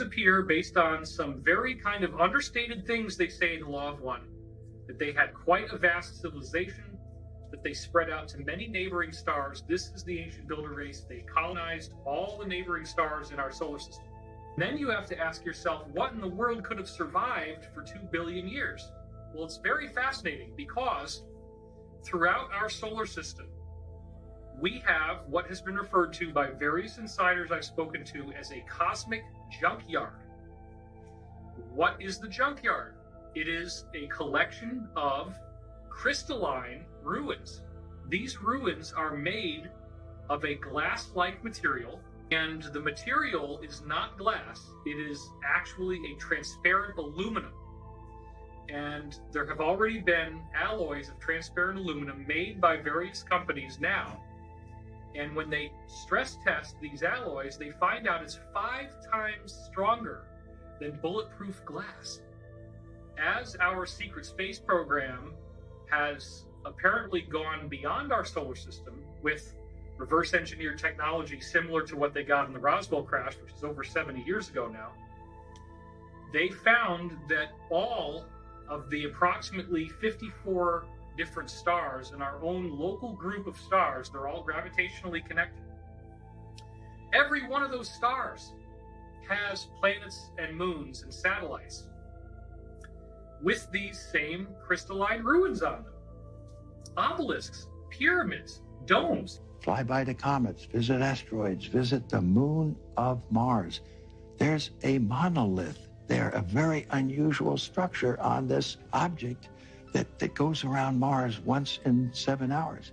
appear based on some very kind of understated things they say in the Law of One, that they had quite a vast civilization, that they spread out to many neighboring stars. This is the ancient builder race. They colonized all the neighboring stars in our solar system. Then you have to ask yourself, what in the world could have survived for 2 billion years? Well, it's very fascinating because throughout our solar system, we have what has been referred to by various insiders I've spoken to as a cosmic junkyard. What is the junkyard? It is a collection of crystalline ruins. These ruins are made of a glass-like material, and the material is not glass. It is actually a transparent aluminum. And there have already been alloys of transparent aluminum made by various companies now. And when they stress test these alloys, they find out it's 5 times stronger than bulletproof glass. As our secret space program has apparently gone beyond our solar system with reverse engineered technology similar to what they got in the Roswell crash, which is over 70 years ago now, they found that all of the approximately 54 different stars in our own local group of stars, they're all gravitationally connected. Every one of those stars has planets and moons and satellites with these same crystalline ruins on them. Obelisks, pyramids, domes. Fly by the comets, visit asteroids, visit the moon of Mars. There's a monolith there, a very unusual structure on this object that goes around Mars once in 7 hours.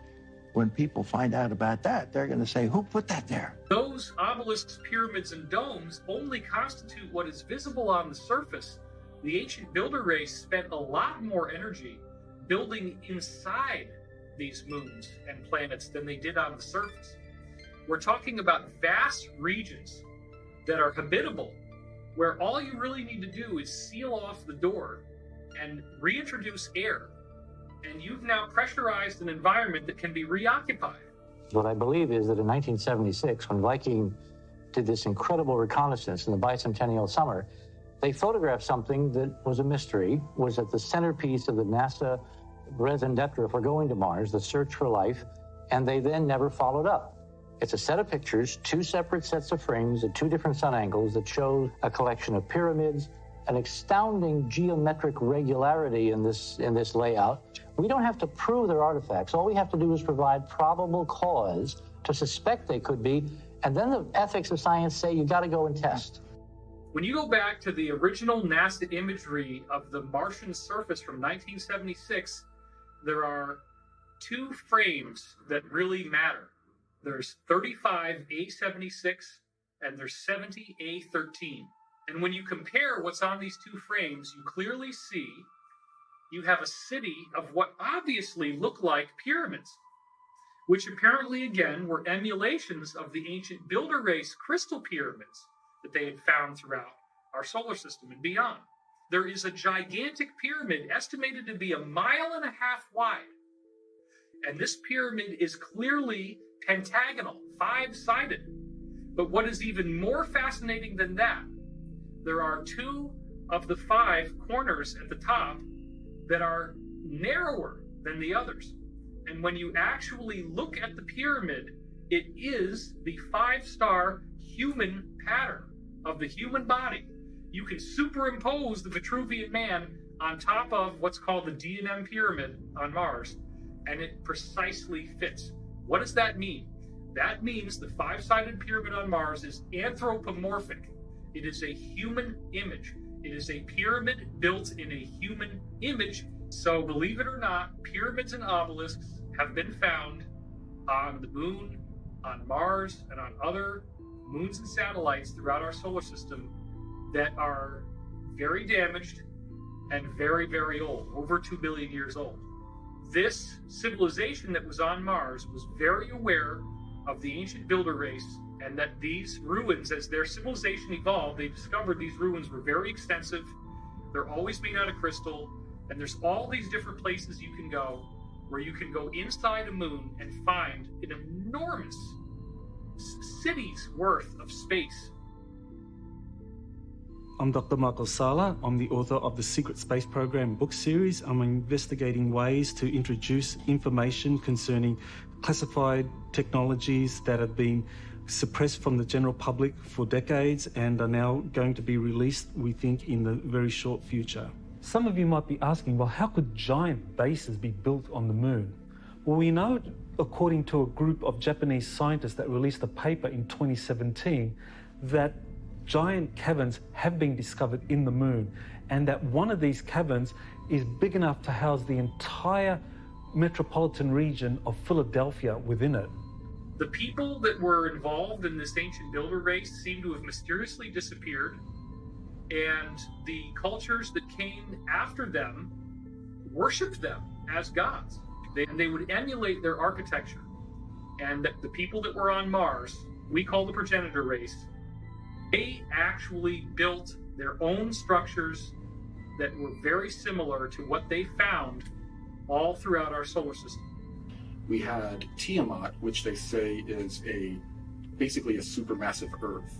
When people find out about that, they're going to say, who put that there? Those obelisks, pyramids, and domes only constitute what is visible on the surface. The ancient builder race spent a lot more energy building inside these moons and planets than they did on the surface. We're talking about vast regions that are habitable, where all you really need to do is seal off the door and reintroduce air, and you've now pressurized an environment that can be reoccupied. What I believe is that in 1976, when Viking did this incredible reconnaissance in the bicentennial summer, they photographed something that was a mystery, was at the centerpiece of the NASA raison d'etre for going to Mars, the search for life, and they then never followed up. It's a set of pictures, 2 separate sets of frames at 2 different sun angles that show a collection of pyramids, an astounding geometric regularity in this layout. We don't have to prove they're artifacts. All we have to do is provide probable cause to suspect they could be, and then the ethics of science say you got to go and test. When you go back to the original NASA imagery of the Martian surface from 1976, there are 2 frames that really matter. There's 35A76 and there's 70A13. And when you compare what's on these 2 frames, you clearly see you have a city of what obviously look like pyramids, which apparently, again, were emulations of the ancient builder race crystal pyramids that they had found throughout our solar system and beyond. There is a gigantic pyramid estimated to be 1.5 miles wide. And this pyramid is clearly pentagonal, 5-sided. But what is even more fascinating than that, there are 2 of the 5 corners at the top that are narrower than the others. And when you actually look at the pyramid, it is the 5-star human pattern of the human body. You can superimpose the Vitruvian Man on top of what's called the D&M pyramid on Mars, and it precisely fits. What does that mean? That means the 5-sided pyramid on Mars is anthropomorphic. It is a human image. It is a pyramid built in a human image. So believe it or not, pyramids and obelisks have been found on the moon, on Mars, and on other moons and satellites throughout our solar system that are very damaged and very, very old, over 2 billion years old. This civilization that was on Mars was very aware of the ancient builder race, and that these ruins, as their civilization evolved, they discovered these ruins were very extensive. They're always made out of crystal, and there's all these different places you can go where you can go inside a moon and find an enormous city's worth of space. I'm Dr. Michael Sala. I'm the author of the Secret Space Program book series. I'm investigating ways to introduce information concerning classified technologies that have been suppressed from the general public for decades and are now going to be released, we think, in the very short future. Some of you might be asking, well, how could giant bases be built on the moon? Well, we know, according to a group of Japanese scientists that released a paper in 2017, that giant caverns have been discovered in the moon, and that one of these caverns is big enough to house the entire metropolitan region of Philadelphia within it. The people that were involved in this ancient builder race seem to have mysteriously disappeared, and the cultures that came after them worshipped them as gods. They would emulate their architecture. And the people that were on Mars, we call the progenitor race, they actually built their own structures that were very similar to what they found all throughout our solar system. We had Tiamat, which they say is basically a supermassive Earth.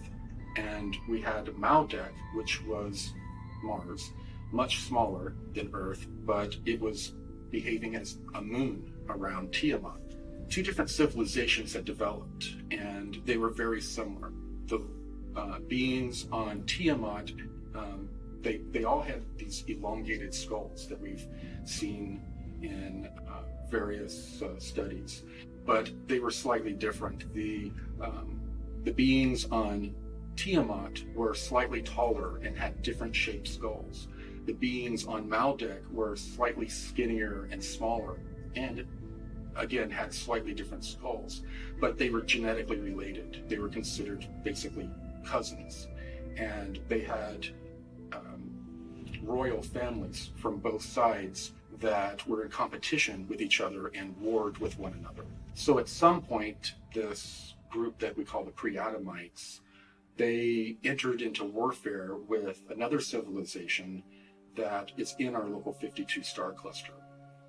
And we had Maldek, which was Mars, much smaller than Earth, but it was behaving as a moon around Tiamat. Two different civilizations had developed, and they were very similar. The beings on Tiamat, they all had these elongated skulls that we've seen in various studies, but they were slightly different. The beings on Tiamat were slightly taller and had different shaped skulls. The beings on Maldek were slightly skinnier and smaller, and again had slightly different skulls, but they were genetically related. They were considered basically cousins, and they had royal families from both sides that were in competition with each other and warred with one another. So at some point, this group that we call the Pre-Adamites, they entered into warfare with another civilization that is in our local 52 star cluster.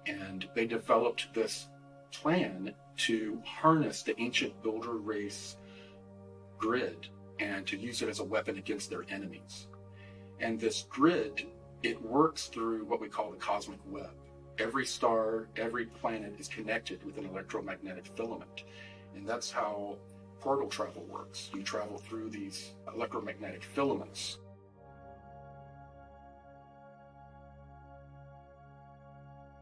And they developed this plan to harness the ancient builder race grid and to use it as a weapon against their enemies. And this grid, it works through what we call the cosmic web. Every star, every planet is connected with an electromagnetic filament. And that's how portal travel works. You travel through these electromagnetic filaments.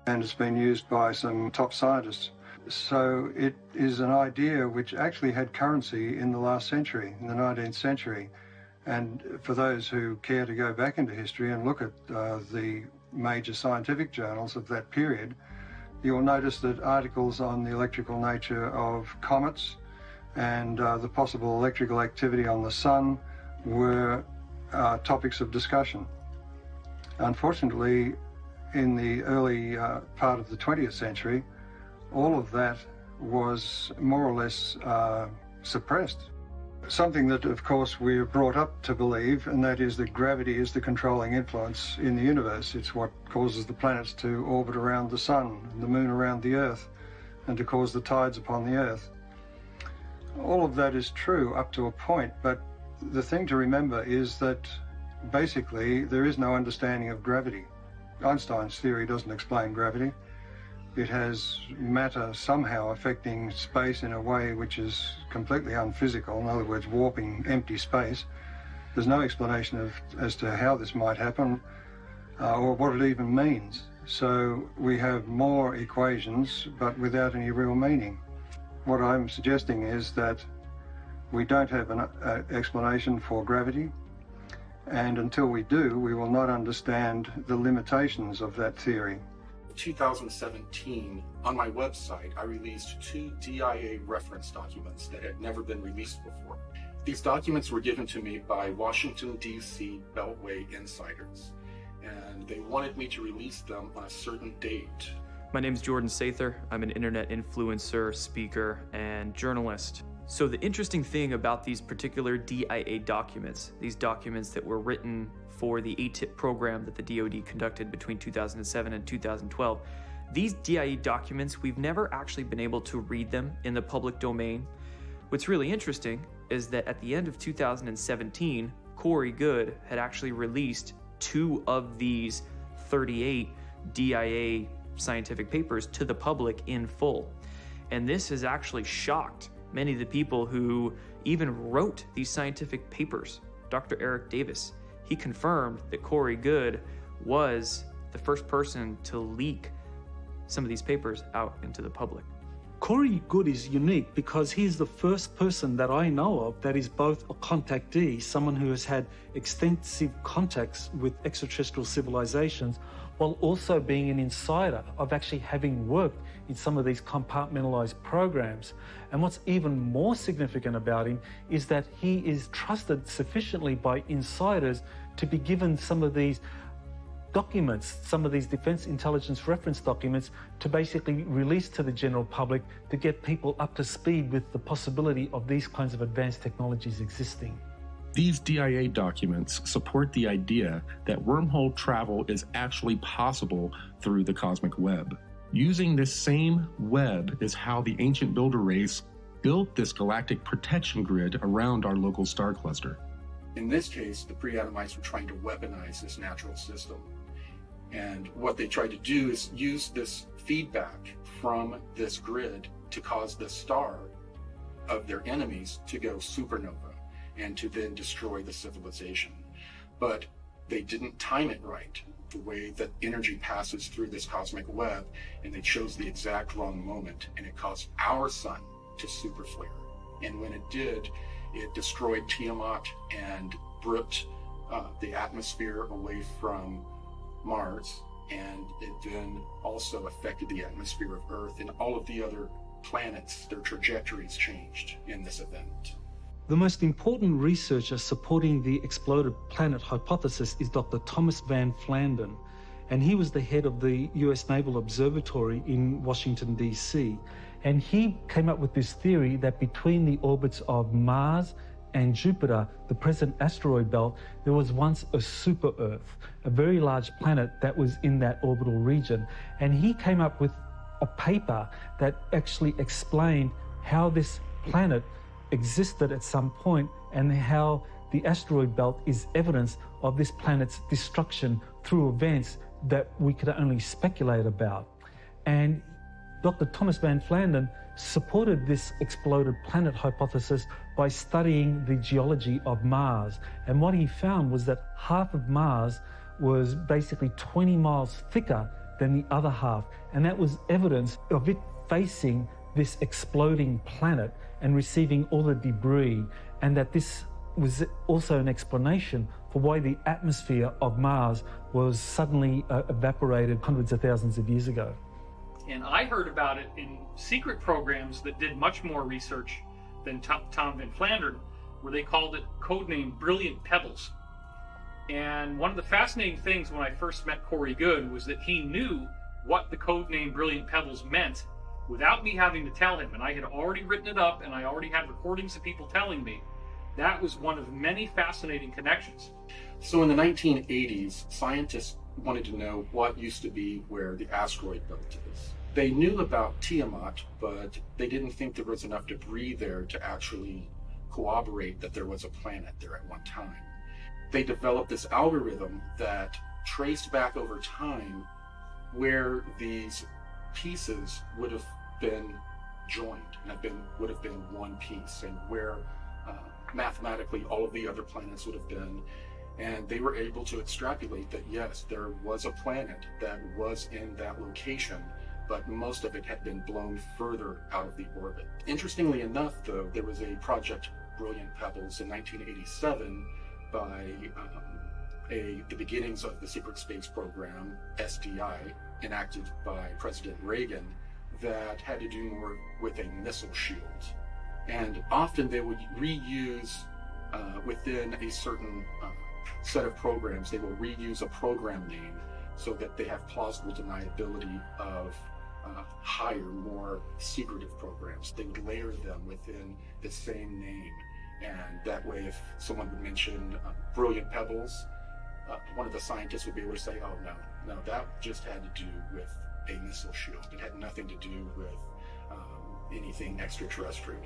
And it's been used by some top scientists. So it is an idea which actually had currency in the last century, in the 19th century. And for those who care to go back into history and look at the major scientific journals of that period, you'll notice that articles on the electrical nature of comets and the possible electrical activity on the sun were topics of discussion. Unfortunately, in the early part of the 20th century, all of that was more or less suppressed. Something that, of course, we're brought up to believe, and that is that gravity is the controlling influence in the universe. It's what causes the planets to orbit around the sun, and the moon around the Earth, and to cause the tides upon the Earth. All of that is true up to a point, but the thing to remember is that basically there is no understanding of gravity. Einstein's theory doesn't explain gravity. It has matter somehow affecting space in a way which is completely unphysical, in other words, warping empty space. There's no explanation as to how this might happen or what it even means. So we have more equations, but without any real meaning. What I'm suggesting is that we don't have an explanation for gravity, and until we do, we will not understand the limitations of that theory. 2017, on my website, I released 2 DIA reference documents that had never been released before. These documents were given to me by Washington, D.C. Beltway insiders, and they wanted me to release them on a certain date. My name is Jordan Sather. I'm an internet influencer, speaker, and journalist. So the interesting thing about these particular DIA documents, these documents that were written for the ATIP program that the DoD conducted between 2007 and 2012, these DIA documents, we've never actually been able to read them in the public domain. What's really interesting is that at the end of 2017, Corey Goode had actually released 2 of these 38 DIA scientific papers to the public in full. And this has actually shocked many of the people who even wrote these scientific papers. Dr. Eric Davis, he confirmed that Corey Goode was the first person to leak some of these papers out into the public. Corey Goode is unique because he's the first person that I know of that is both a contactee, someone who has had extensive contacts with extraterrestrial civilizations, while also being an insider of actually having worked in some of these compartmentalized programs. And what's even more significant about him is that he is trusted sufficiently by insiders to be given some of these documents, some of these defense intelligence reference documents, to basically release to the general public to get people up to speed with the possibility of these kinds of advanced technologies existing. These DIA documents support the idea that wormhole travel is actually possible through the cosmic web. Using this same web is how the ancient builder race built this galactic protection grid around our local star cluster. In this case, the pre-Adamites were trying to weaponize this natural system. And what they tried to do is use this feedback from this grid to cause the star of their enemies to go supernova and to then destroy the civilization. But they didn't time it right, the way that energy passes through this cosmic web, and they chose the exact wrong moment, and it caused our sun to superflare. And when it did, it destroyed Tiamat and ripped the atmosphere away from Mars, and it then also affected the atmosphere of Earth, and all of the other planets, their trajectories changed in this event. The most important researcher supporting the exploded planet hypothesis is Dr. Thomas Van Flandern, and he was the head of the US Naval Observatory in Washington, D.C. And he came up with this theory that between the orbits of Mars and Jupiter, the present asteroid belt, there was once a super Earth, a very large planet that was in that orbital region. And he came up with a paper that actually explained how this planet existed at some point and how the asteroid belt is evidence of this planet's destruction through events that we could only speculate about. And Dr. Thomas Van Flandern supported this exploded planet hypothesis by studying the geology of Mars. And what he found was that half of Mars was basically 20 miles thicker than the other half. And that was evidence of it facing this exploding planet and receiving all the debris, and that this was also an explanation for why the atmosphere of Mars was suddenly evaporated hundreds of thousands of years ago. And I heard about it in secret programs that did much more research than Tom Van Flandern, where they called it codename Brilliant Pebbles. And one of the fascinating things when I first met Corey Goode was that he knew what the codename Brilliant Pebbles meant without me having to tell him. And I had already written it up, and I already had recordings of people telling me. That was one of many fascinating connections. So in the 1980s, scientists wanted to know what used to be where the asteroid belt is. They knew about Tiamat, but they didn't think there was enough debris there to actually corroborate that there was a planet there at one time. They developed this algorithm that traced back over time where these pieces would have been joined and would have been one piece, and where mathematically all of the other planets would have been. And they were able to extrapolate that yes, there was a planet that was in that location, but most of it had been blown further out of the orbit. Interestingly enough, though, there was a Project Brilliant Pebbles in 1987 by the beginnings of the secret space program, SDI, enacted by President Reagan, that had to do more with a missile shield. And often they would reuse, within a certain set of programs, they will reuse a program name so that they have plausible deniability of higher, more secretive programs. They would layer them within the same name. And that way, if someone would mention Brilliant Pebbles, one of the scientists would be able to say, oh, no, that just had to do with a missile shield. It had nothing to do with anything extraterrestrial.